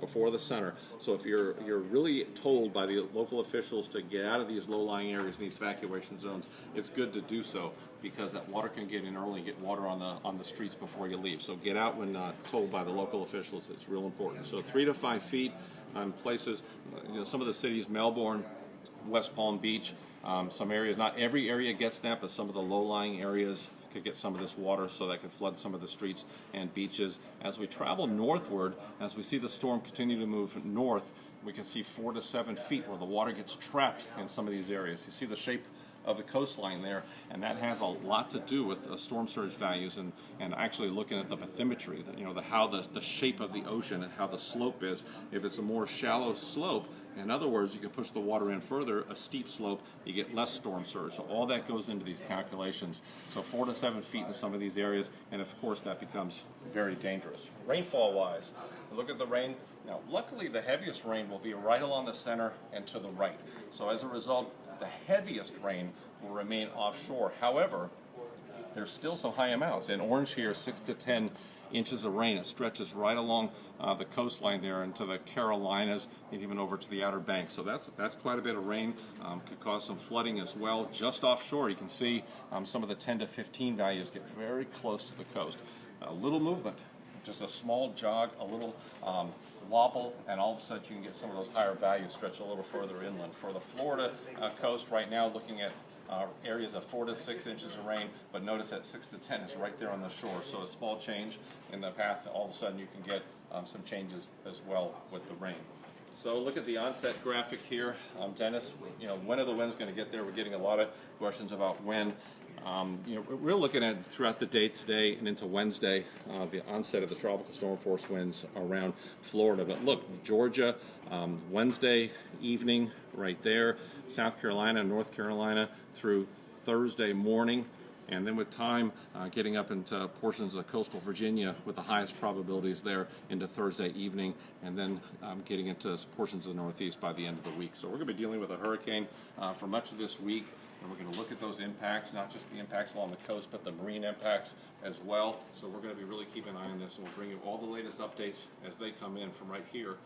before the center. So if you're really told by the local officials to get out of these low-lying areas, these evacuation zones, it's good to do so, because that water can get in early, get water on the streets before you leave. So get out when told by the local officials. It's real important. So 3 to 5 feet on places, some of the cities, Melbourne, West Palm Beach, some areas, not every area gets that, but some of the low-lying areas could get some of this water, so that could flood some of the streets and beaches. As we travel northward, as we see the storm continue to move north, we can see 4 to 7 feet where the water gets trapped in some of these areas. You see the shape of the coastline there, and that has a lot to do with storm surge values and actually looking at the bathymetry, how the shape of the ocean and how the slope is. If it's a more shallow slope, in other words, you can push the water in further, a steep slope, you get less storm surge. So all that goes into these calculations. So 4 to 7 feet in some of these areas, and of course that becomes very dangerous. Rainfall-wise, look at the rain. Now, luckily the heaviest rain will be right along the center and to the right. So as a result, the heaviest rain will remain offshore. However, there's still some high amounts. In orange here, 6 to 10 inches of rain. It stretches right along the coastline there into the Carolinas and even over to the Outer Banks. So that's quite a bit of rain. Could cause some flooding as well. Just offshore, you can see some of the 10 to 15 values get very close to the coast. A little movement, just a small jog, a little wobble, and all of a sudden you can get some of those higher values stretch a little further inland. For the Florida coast right now, looking at areas of 4 to 6 inches of rain, but notice that 6 to 10 is right there on the shore. So a small change in the path, all of a sudden you can get some changes as well with the rain. So look at the onset graphic here. Dennis, when are the winds going to get there? We're getting a lot of questions about when. We're looking at throughout the day today and into Wednesday, the onset of the tropical storm force winds around Florida. But look, Georgia, Wednesday evening right there, South Carolina, North Carolina through Thursday morning. And then with time, getting up into portions of coastal Virginia with the highest probabilities there into Thursday evening, and then getting into portions of the Northeast by the end of the week. So we're going to be dealing with a hurricane for much of this week, and we're going to look at those impacts, not just the impacts along the coast, but the marine impacts as well. So we're going to be really keeping an eye on this, and we'll bring you all the latest updates as they come in from right here